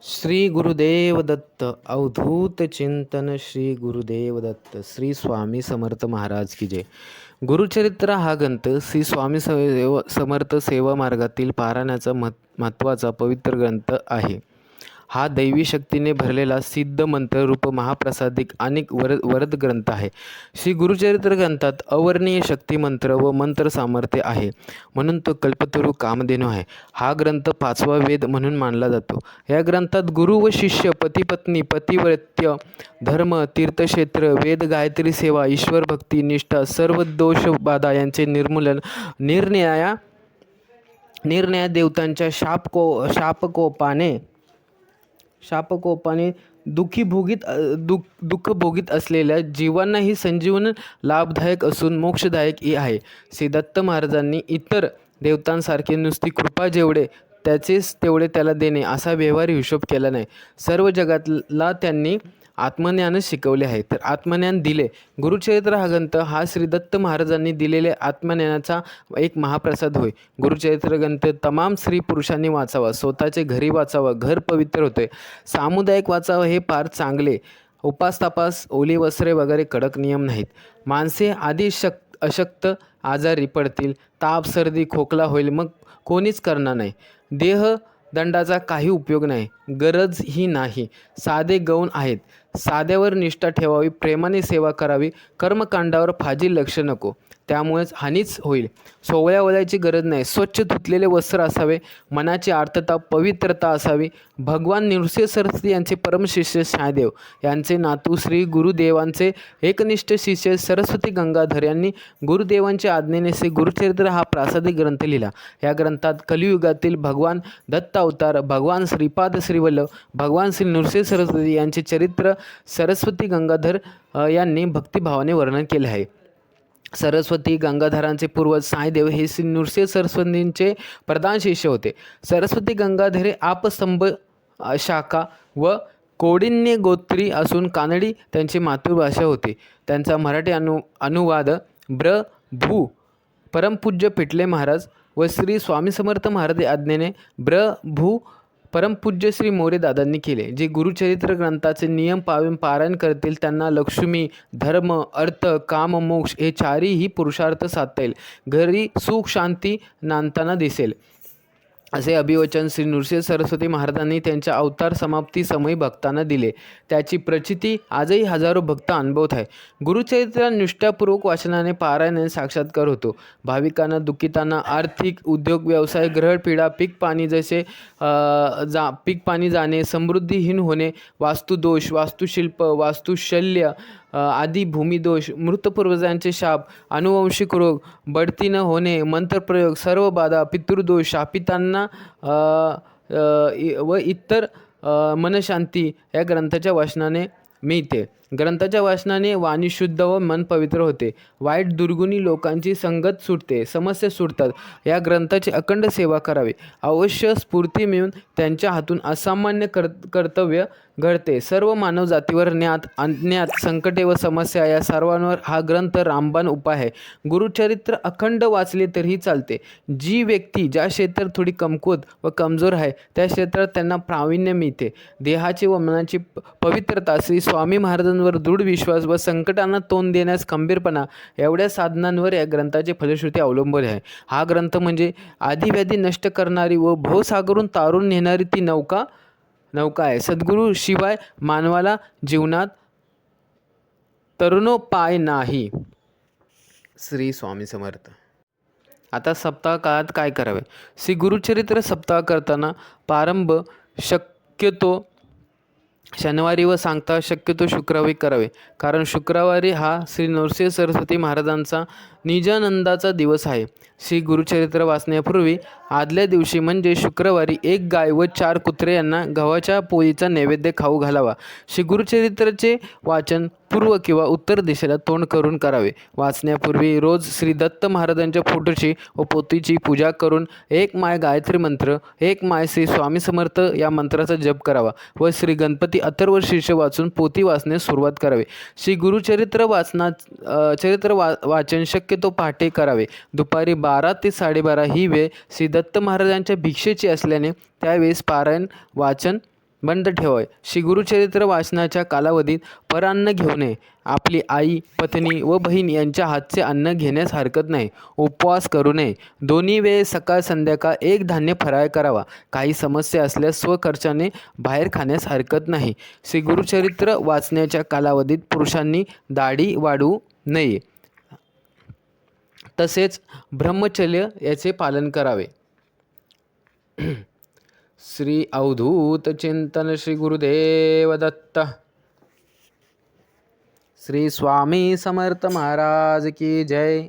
श्री गुरुदेव दत्त अवधूत चिंतन श्री गुरुदेव दत्त श्री स्वामी समर्थ महाराज की जय. गुरुचरित्र हा ग्रंथ श्री स्वामी समर्थ सेवा मार्गातील पारायणाचा महत्त्वाचा पवित्र ग्रंथ आहे. हा दैवी शक्तीने भरलेला सिद्ध मंत्ररूप महाप्रसादिक आणि वरद ग्रंथ आहे. श्री गुरुचरित्र ग्रंथात अवर्णीय शक्ती मंत्र व मंत्र सामर्थ्य आहे, म्हणून तो कल्पतरू कामधेनू आहे. हा ग्रंथ 5वा वेद म्हणून मानला जातो. या ग्रंथात गुरु व शिष्य, पती पत्नी, पतिव्रत्य, धर्म, तीर्थक्षेत्र, वेद, गायत्री सेवा, ईश्वर भक्ती, निष्ठा, सर्व दोष बाधा यांचे निर्मूलन, निरनिराळ्या देवतांच्या शापकोपाने दुःख भोगीत असलेल्या जीवांना ही संजीवन लाभदायक असून मोक्षदायक आहे. श्री दत्त महाराजांनी इतर देवतांसारखे नुसती कृपा जेवढे त्याचेच तेवढे त्याला देणे असा व्यवहारी हिशोब केला नाही. सर्व जगातला त्यांनी आत्मज्ञानच शिकवले आहे, तर आत्मज्ञान दिले. गुरुचरित्र हा ग्रंथ हा श्री दत्त महाराजांनी दिलेल्या आत्मज्ञानाचा एक महाप्रसाद होय. गुरुचरित्र ग्रंथ तमाम स्त्री पुरुषांनी वाचावा, स्वतःचे घरी वाचावा, घर पवित्र होते. सामुदायिक वाचावं हे फार चांगले. उपास ओली वस्त्रे वगैरे कडक नियम नाहीत. माणसे आधी अशक्त आजारी पडतील, ताप सर्दी खोकला होईल, मग कोणीच करणार नाही. दंडाचा काही उपयोग नाही, गरजही नाही. साधे गौण आहेत. साध्यावर निष्ठा ठेवावी, प्रेमाने सेवा करावी, कर्मकांडावर फाजील लक्ष नको, त्यामुळेच हानीच होईल. सोवळ्या वळायची गरज नाही. स्वच्छ धुतलेले वस्त्र असावे, मनाची आर्तता पवित्रता असावी. भगवान नृसिंह सरस्वती यांचे परमशिष्य शहादेव यांचे नातू श्री गुरुदेवांचे एकनिष्ठ शिष्य सरस्वती गंगाधर यांनी गुरुदेवांच्या आज्ञेने श्री गुरुचरित्र हा प्रासादिक ग्रंथ लिहिला. या ग्रंथात कलियुगातील भगवान दत्त अवतार, भगवान श्रीपाद श्रीवल्लभ, भगवान श्री नृसिंह सरस्वती यांचे चरित्र सरस्वती गंगाधर यांनी भक्तिभावाने वर्णन केले आहे. सरस्वती गंगाधरांचे पूर्वज साईदेव हे श्री नृसिंह सरस्वतींचे प्रधान शिष्य होते. सरस्वती गंगाधरे आपस्तंभ शाखा व कौंडिण्य गोत्री असून कानडी त्यांची मातृभाषा होती. त्यांचा मराठी अनुवाद भू परमपूज्य पिटले महाराज व श्री स्वामी समर्थ महाराज आज्ञेने भू परमपूज्य श्री मोरे दादांनी केले. जे गुरुचरित्र ग्रंथाचे नियम पारायण करतील त्यांना लक्ष्मी, धर्म, अर्थ, काम, मोक्ष हे चारही पुरुषार्थ साधता येईल. घरी सुख शांती नांदताना दिसेल, असे अभिवचन श्री नृसिंह सरस्वती महाराजांनी त्यांच्या अवतार समाप्ती समयी भक्तांना दिले. त्याची प्रचिती आजही हजारो भक्त अनुभवत आहे. गुरुचरित्र निष्ठापूर्वक वाचनाने पारायणाने साक्षात्कार होतो. भाविकांना, दुःखितांना आर्थिक, उद्योग, व्यवसाय, ग्रह पीडा, पीक पाणी जाणे, समृद्धीहीन होणे, वास्तुदोष, वास्तुशिल्प, वास्तुशल्य आदी भूमिदोष, मृत पूर्वजांचे शाप, अनुवंशिक रोग, बढती न होणे, मंत्रप्रयोग, सर्व बाधा, पितृदोष, शापितांना व इतर मनशांती या ग्रंथाच्या वाचनाने मिळते. ग्रंथाच्या वाचनाने वाणी शुद्ध व मन पवित्र होते. वाईट दुर्गुणी लोकांची संगत सुटते, समस्या सुटतात. या ग्रंथाची अखंड सेवा करावी. अवश्य स्फूर्ती मिळून त्यांच्या हातून असामान्य कर्तव्य घडते. सर्व मानव जातीवर अज्ञात संकटे व समस्या या सर्वांवर हा ग्रंथ रामबाण उपाय आहे. गुरुचरित्र अखंड वाचले तरीही चालते. जी व्यक्ती ज्या क्षेत्रात थोडी कमकुवत व कमजोर आहे त्या क्षेत्रात त्यांना प्रावीण्य मिळते. देहाची व मनाची पवित्रता, श्री स्वामी महाराजांवर दृढ विश्वास व संकटांना तोंड देण्यास खंबीरपणा एवढ्या साधनांवर या ग्रंथाची फलश्रुती अवलंबून आहे. हा ग्रंथ म्हणजे आदिव्याधी नष्ट करणारी व भवसागरून तारून नेणारी ती नौका आहे. सद्गुरू शिवाय मानवाला जीवनात तरुणोपाय नाही. श्री स्वामी समर्थ. आता सप्ताह काळात काय करावे? श्री गुरुचरित्र सप्ताह करताना प्रारंभ शक्यतो शनिवारी व सांगता शक्यतो शुक्रवारी करावे, कारण शुक्रवारी हा श्री नृसिंह सरस्वती महाराजांचा निजानंदाचा दिवस आहे. श्री गुरुचरित्र वाचण्यापूर्वी आदल्या दिवशी म्हणजे शुक्रवारी 1 गाय व 4 कुत्रे यांना गव्हाच्या पोळीचा नैवेद्य खाऊ घालावा. श्री गुरुचरित्राचे वाचन पूर्व किंवा उत्तर दिशेला तोंड करून करावे. वाचण्यापूर्वी रोज श्री दत्त महाराजांच्या फोटोची व पोथीची पूजा करून 1 माळ गायत्री मंत्र, 1 माळ श्री स्वामी समर्थ या मंत्राचा जप करावा व श्री गणपती अथर्व शीर्ष वाचून पोथी वाचण्यास सुरुवात करावी. श्री गुरुचरित्र वाचन शक्यतो पहाटे करावे. दुपारी 12 ते 12:30 ही वेळ श्री दत्त महाराजांच्या भिक्षेची असल्याने त्यावेळेस पारायण वाचन बंद ठेवावे. श्री गुरुचरित्र वाचनाच्या कालावधीत परान्न घेऊ नये. आपली आई, पत्नी व बहीण यांच्या हातचे अन्न घेण्यास हरकत नाही. उपवास करू नये. दोन्ही वेळेस सकाळ संध्याकाळ एक धान्य फराळ करावा. काही समस्या असल्यास स्वखर्चाने बाहेर खाण्यास हरकत नाही. श्री गुरुचरित्र वाचण्याच्या कालावधीत पुरुषांनी दाढी वाढवू नये. तसेच ब्रह्मचर्य याचे पालन करावे. श्री अवधूत चिंतन श्री गुरुदेव दत्त. श्री स्वामी समर्थ महाराज की जय.